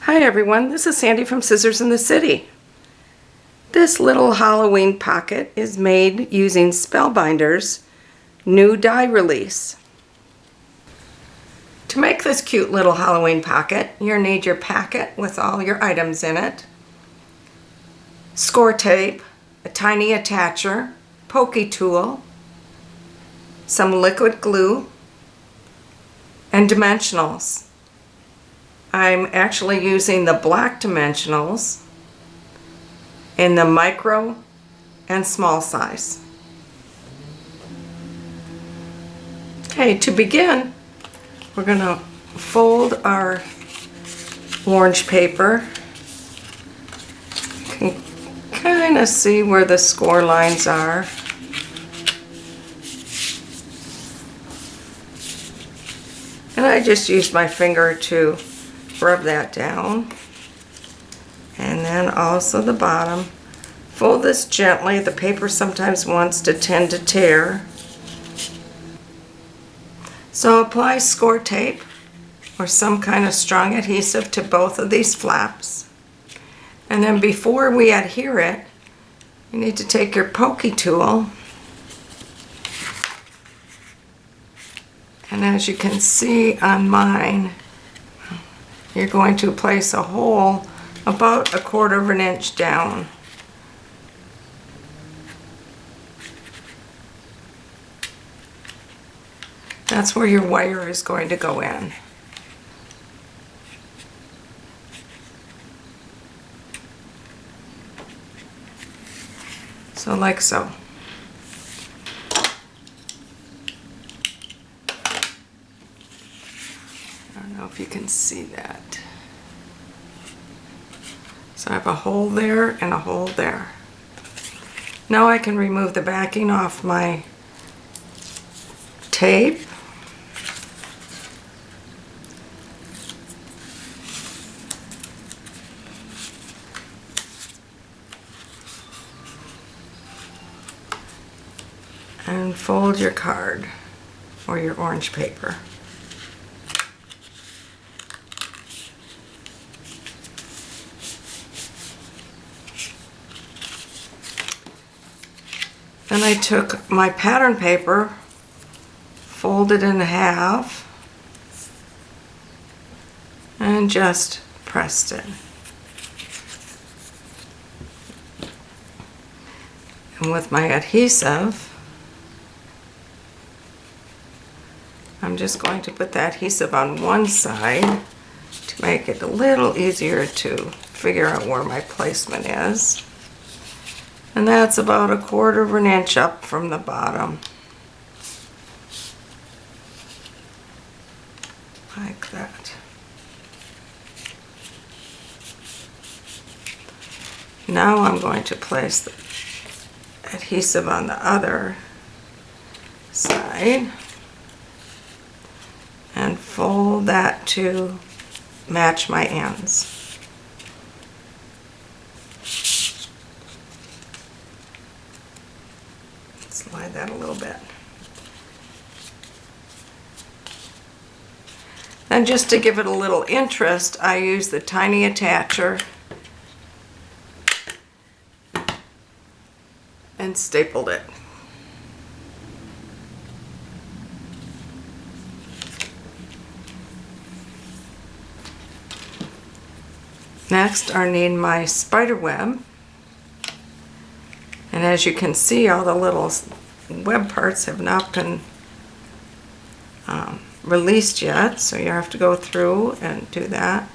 Hi everyone, this is Sandy from Scissors in the City. This little Halloween pocket is made using Spellbinders' new die release. To make this cute little Halloween pocket, you'll need your packet with all your items in it, score tape, a tiny attacher, pokey tool, some liquid glue, and dimensionals. I'm actually using the black dimensionals in the micro and small size. Okay, to begin, we're going to fold our orange paper. You can kind of see where the score lines are. And I just used my finger to rub that down. And then also the bottom. Fold this gently. The paper sometimes wants to tend to tear. So apply score tape or some kind of strong adhesive to both of these flaps. And then before we adhere it, you need to take your pokey tool, and as you can see on mine, you're going to place a hole about 1/4 of an inch down. That's where your wire is going to go in. So like so. I don't know if you can see that. So I have a hole there and a hole there. Now I can remove the backing off my tape. And fold your card or your orange paper. Then I took my pattern paper, folded in half, and just pressed it. And with my adhesive, I'm just going to put the adhesive on one side to make it a little easier to figure out where my placement is. And that's about 1/4 of an inch up from the bottom. Like that. Now I'm going to place the adhesive on the other side and fold that to match my ends. Slide that a little bit. And just to give it a little interest, I use the tiny attacher and stapled it. Next, I need my spider web. And as you can see, all the little web parts have not been released yet, so you have to go through and do that.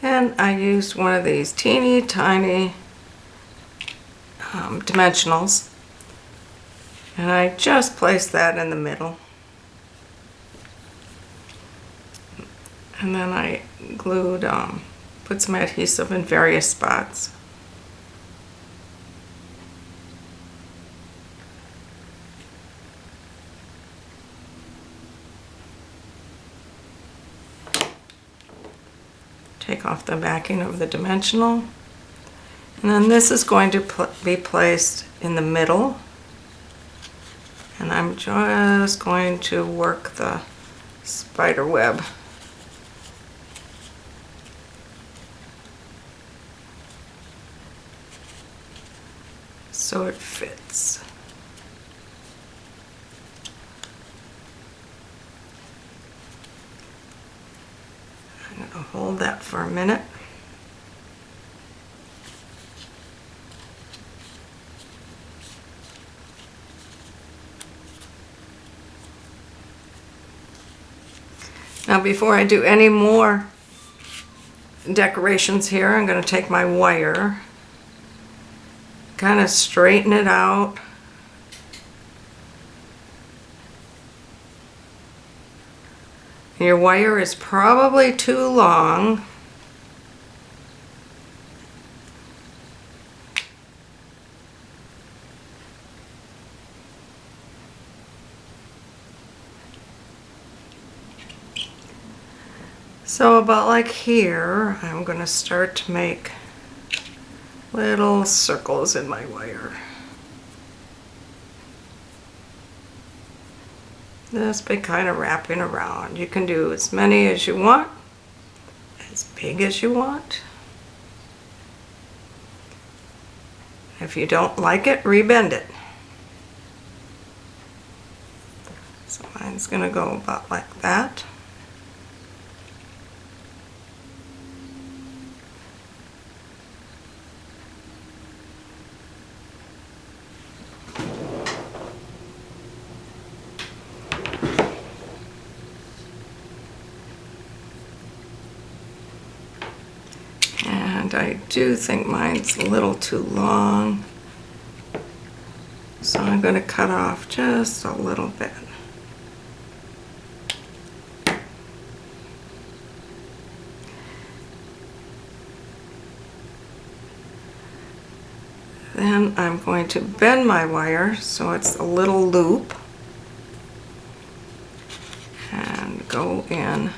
Then I used one of these teeny tiny dimensionals, and I just placed that in the middle. And then I glued, put some adhesive in various spots. Take off the backing of the dimensional. And then this is going to be placed in the middle. And I'm just going to work the spider web. So it fits. I'm going to hold that for a minute. Now before I do any more decorations here, I'm going to take my wire, kind of straighten it out. Your wire is probably too long. So about like here, I'm going to start to make little circles in my wire. Just by kind of wrapping around. You can do as many as you want, as big as you want. If you don't like it, rebend it. So mine's going to go about like that. And I do think mine's a little too long, so I'm going to cut off just a little bit. Then I'm going to bend my wire so it's a little loop and go in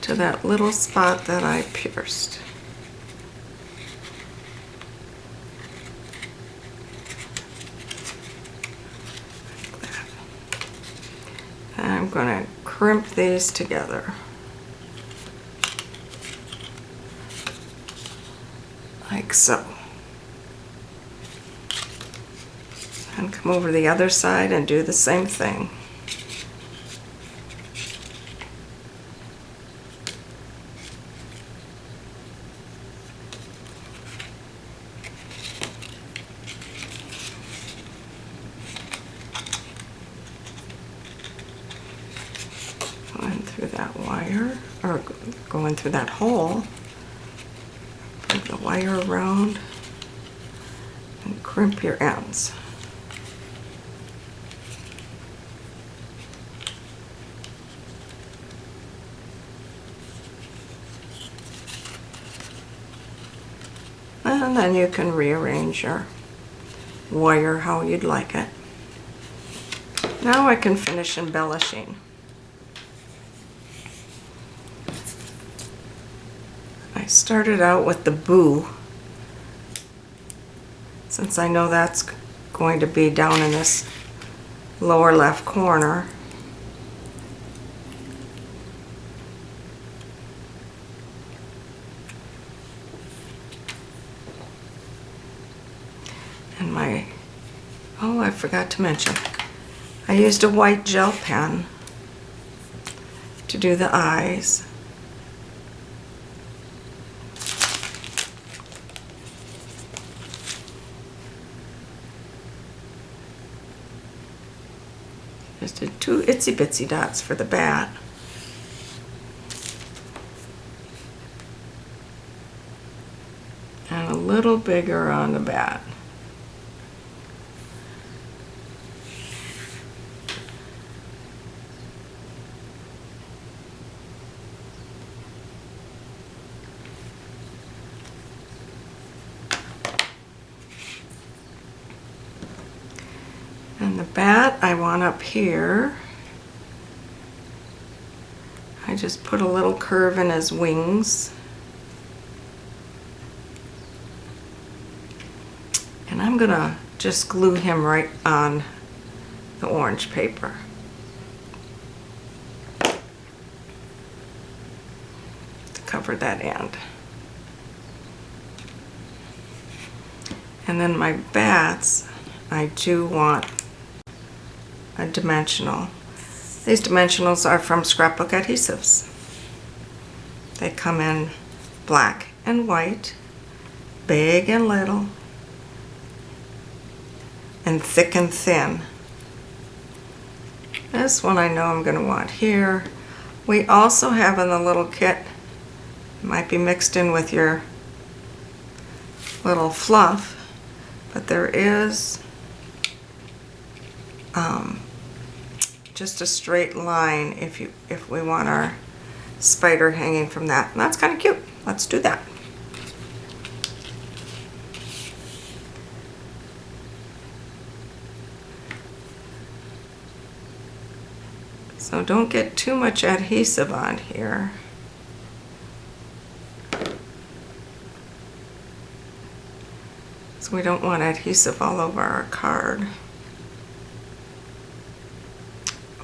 to that little spot that I pierced. I'm going to crimp these together like so, and come over to the other side and do the same thing. Through that wire, or going through that hole, put the wire around and crimp your ends. And then you can rearrange your wire how you'd like it. Now I can finish embellishing. I started out with the boo, since I know that's going to be down in this lower left corner. And oh, I forgot to mention, I used a white gel pen to do the eyes. Just did 2 itsy bitsy dots for the bat. And a little bigger on the bat. And the bat I want up here. I just put a little curve in his wings. And I'm gonna just glue him right on the orange paper. To cover that end. And then my bats, I do want a dimensional. These dimensionals are from Scrapbook Adhesives. They come in black and white, big and little, and thick and thin. This one I know I'm going to want here. We also have in the little kit, might be mixed in with your little fluff, but there is just a straight line if we want our spider hanging from that. And that's kind of cute. Let's do that. So don't get too much adhesive on here. So we don't want adhesive all over our card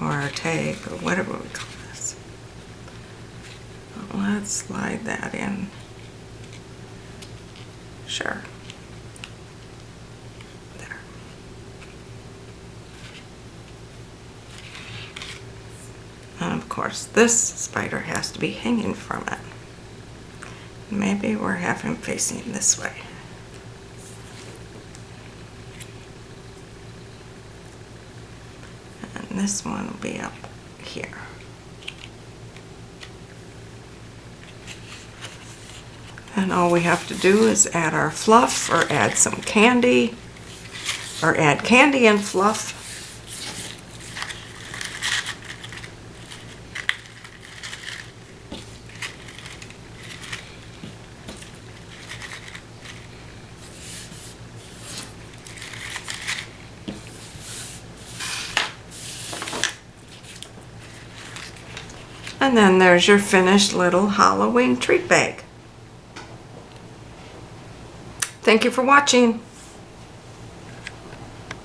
or our tag or whatever we call this. Let's slide that in. Sure. There. And of course, this spider has to be hanging from it. Maybe we'll have him facing this way. And this one will be up here. And all we have to do is add our fluff or add some candy or add candy and fluff. And then there's your finished little Halloween treat bag. Thank you for watching.